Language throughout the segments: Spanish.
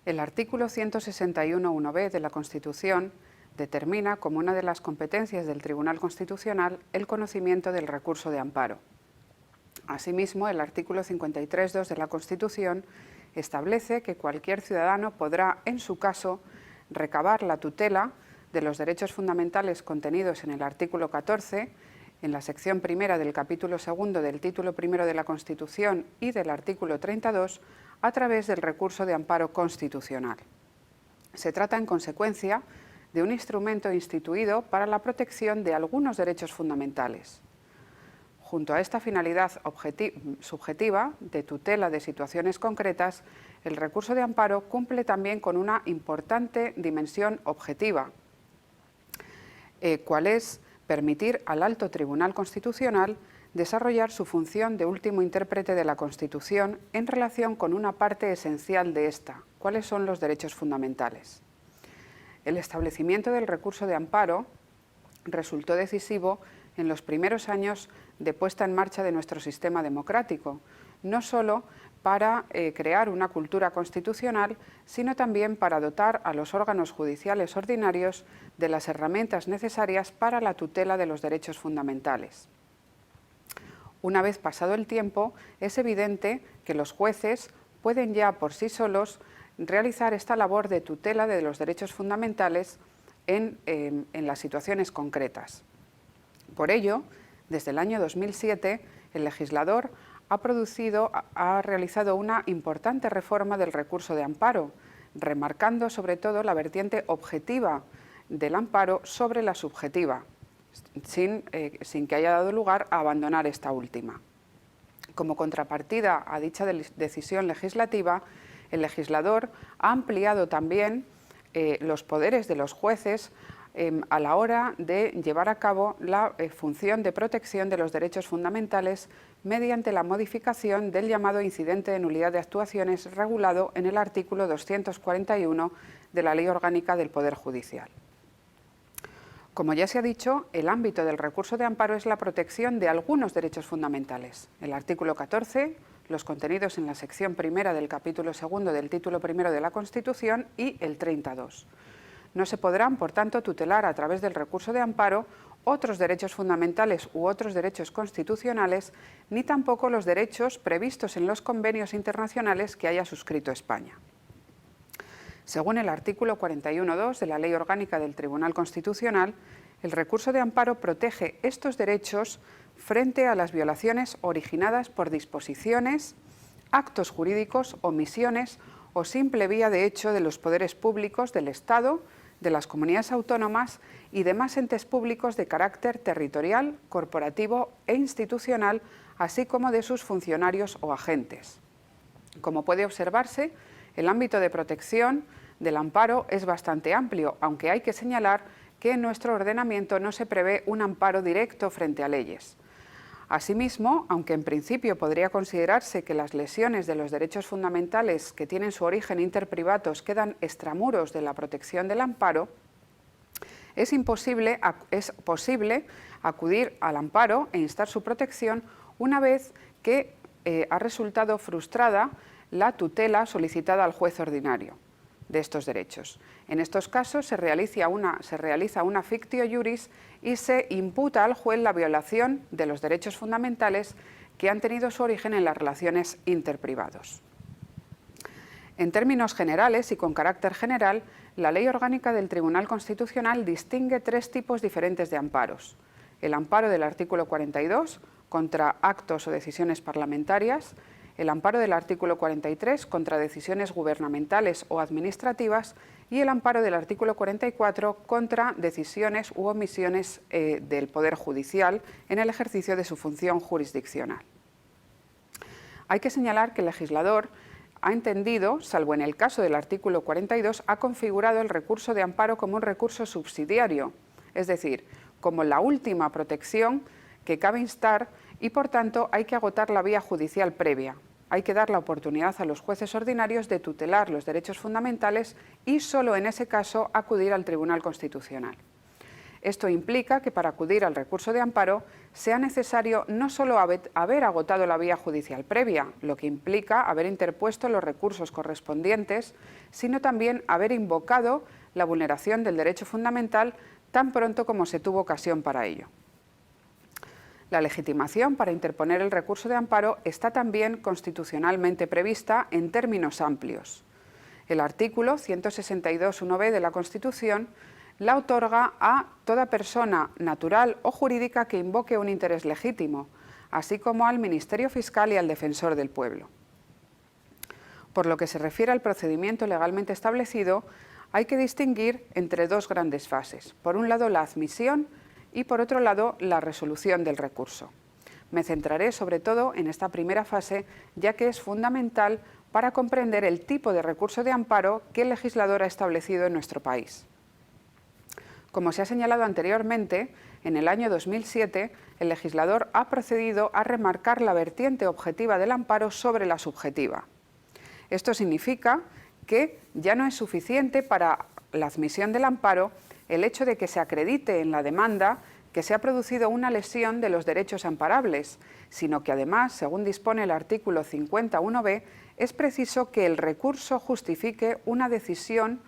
El artículo 161.1b de la Constitución determina como una de las competencias del Tribunal Constitucional el conocimiento del recurso de amparo. Asimismo, el artículo 53.2 de la Constitución establece que cualquier ciudadano podrá, en su caso, recabar la tutela de los derechos fundamentales contenidos en el artículo 14, en la sección primera del capítulo segundo del título primero de la Constitución y del artículo 32, a través del recurso de amparo constitucional. Se trata, en consecuencia, de un instrumento instituido para la protección de algunos derechos fundamentales. Junto a esta finalidad subjetiva de tutela de situaciones concretas, el recurso de amparo cumple también con una importante dimensión objetiva, cual es permitir al Alto Tribunal Constitucional desarrollar su función de último intérprete de la Constitución en relación con una parte esencial de esta, cuáles son los derechos fundamentales. El establecimiento del recurso de amparo resultó decisivo en los primeros años de puesta en marcha de nuestro sistema democrático, no solo para crear una cultura constitucional, sino también para dotar a los órganos judiciales ordinarios de las herramientas necesarias para la tutela de los derechos fundamentales. Una vez pasado el tiempo, es evidente que los jueces pueden ya por sí solos realizar esta labor de tutela de los derechos fundamentales en las situaciones concretas. Por ello, desde el año 2007, el legislador ha realizado una importante reforma del recurso de amparo, remarcando sobre todo la vertiente objetiva del amparo sobre la subjetiva, sin que haya dado lugar a abandonar esta última. Como contrapartida a dicha decisión legislativa, el legislador ha ampliado también los poderes de los jueces a la hora de llevar a cabo la función de protección de los derechos fundamentales mediante la modificación del llamado incidente de nulidad de actuaciones regulado en el artículo 241 de la Ley Orgánica del Poder Judicial. Como ya se ha dicho, el ámbito del recurso de amparo es la protección de algunos derechos fundamentales. El artículo 14, los contenidos en la sección primera del capítulo segundo del título primero de la Constitución y el 32. No se podrán, por tanto, tutelar a través del recurso de amparo otros derechos fundamentales u otros derechos constitucionales, ni tampoco los derechos previstos en los convenios internacionales que haya suscrito España. Según el artículo 41.2 de la Ley Orgánica del Tribunal Constitucional, el recurso de amparo protege estos derechos frente a las violaciones originadas por disposiciones, actos jurídicos, omisiones o simple vía de hecho de los poderes públicos del Estado, de las comunidades autónomas y demás entes públicos de carácter territorial, corporativo e institucional, así como de sus funcionarios o agentes. Como puede observarse, el ámbito de protección del amparo es bastante amplio, aunque hay que señalar que en nuestro ordenamiento no se prevé un amparo directo frente a leyes. Asimismo, aunque en principio podría considerarse que las lesiones de los derechos fundamentales que tienen su origen interprivatos quedan extramuros de la protección del amparo, es posible acudir al amparo e instar su protección una vez que ha resultado frustrada la tutela solicitada al juez ordinario de estos derechos. En estos casos se realiza una fictio iuris y se imputa al juez la violación de los derechos fundamentales que han tenido su origen en las relaciones interprivados. En términos generales y con carácter general, la Ley Orgánica del Tribunal Constitucional distingue tres tipos diferentes de amparos. El amparo del artículo 42 contra actos o decisiones parlamentarias, el amparo del artículo 43 contra decisiones gubernamentales o administrativas y el amparo del artículo 44 contra decisiones u omisiones del Poder Judicial en el ejercicio de su función jurisdiccional. Hay que señalar que el legislador ha entendido, salvo en el caso del artículo 42, ha configurado el recurso de amparo como un recurso subsidiario, es decir, como la última protección que cabe instar y, por tanto, hay que agotar la vía judicial previa. Hay que dar la oportunidad a los jueces ordinarios de tutelar los derechos fundamentales y solo en ese caso acudir al Tribunal Constitucional. Esto implica que para acudir al recurso de amparo sea necesario no solo haber agotado la vía judicial previa, lo que implica haber interpuesto los recursos correspondientes, sino también haber invocado la vulneración del derecho fundamental tan pronto como se tuvo ocasión para ello. La legitimación para interponer el recurso de amparo está también constitucionalmente prevista en términos amplios. El artículo 162.1b de la Constitución la otorga a toda persona natural o jurídica que invoque un interés legítimo, así como al Ministerio Fiscal y al Defensor del Pueblo. Por lo que se refiere al procedimiento legalmente establecido, hay que distinguir entre dos grandes fases. Por un lado, la admisión y, por otro lado, la resolución del recurso. Me centraré sobre todo en esta primera fase, ya que es fundamental para comprender el tipo de recurso de amparo que el legislador ha establecido en nuestro país. Como se ha señalado anteriormente, en el año 2007 el legislador ha procedido a remarcar la vertiente objetiva del amparo sobre la subjetiva. Esto significa que ya no es suficiente para la admisión del amparo el hecho de que se acredite en la demanda que se ha producido una lesión de los derechos amparables, sino que además, según dispone el artículo 50.1b, es preciso que el recurso justifique una decisión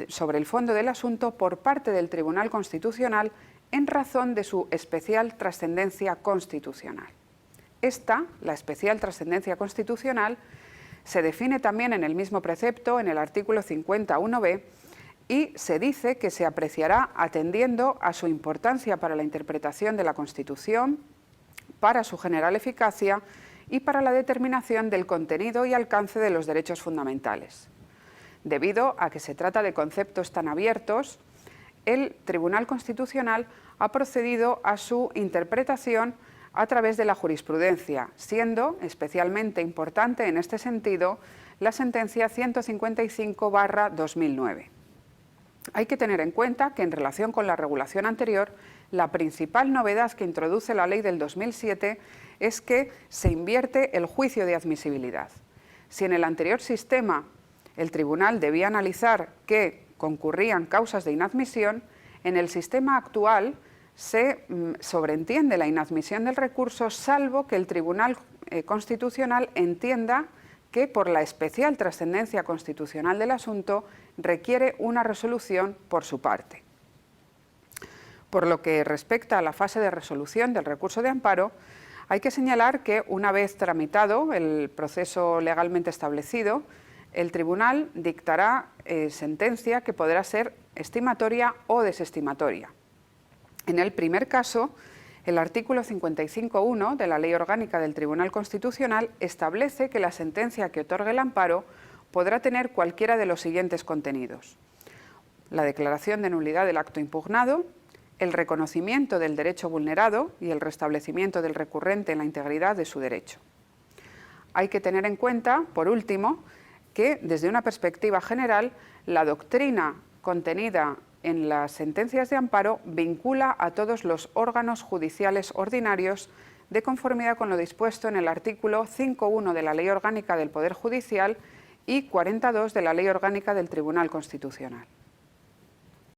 sobre el fondo del asunto por parte del Tribunal Constitucional en razón de su especial trascendencia constitucional. Esta, la especial trascendencia constitucional, se define también en el mismo precepto, en el artículo 50.1b, y se dice que se apreciará atendiendo a su importancia para la interpretación de la Constitución, para su general eficacia y para la determinación del contenido y alcance de los derechos fundamentales. Debido a que se trata de conceptos tan abiertos, el Tribunal Constitucional ha procedido a su interpretación a través de la jurisprudencia, siendo especialmente importante en este sentido la sentencia 155/2009. Hay que tener en cuenta que en relación con la regulación anterior, la principal novedad que introduce la ley del 2007 es que se invierte el juicio de admisibilidad. Si en el anterior sistema el tribunal debía analizar que concurrían causas de inadmisión, en el sistema actual se sobreentiende la inadmisión del recurso, salvo que el Tribunal Constitucional entienda que por la especial trascendencia constitucional del asunto requiere una resolución por su parte. Por lo que respecta a la fase de resolución del recurso de amparo, hay que señalar que una vez tramitado el proceso legalmente establecido, el tribunal dictará sentencia que podrá ser estimatoria o desestimatoria. En el primer caso, el artículo 55.1 de la Ley Orgánica del Tribunal Constitucional establece que la sentencia que otorgue el amparo podrá tener cualquiera de los siguientes contenidos: la declaración de nulidad del acto impugnado, el reconocimiento del derecho vulnerado y el restablecimiento del recurrente en la integridad de su derecho. Hay que tener en cuenta, por último, que desde una perspectiva general, la doctrina contenida en las sentencias de amparo vincula a todos los órganos judiciales ordinarios de conformidad con lo dispuesto en el artículo 5.1 de la Ley Orgánica del Poder Judicial y 42 de la Ley Orgánica del Tribunal Constitucional.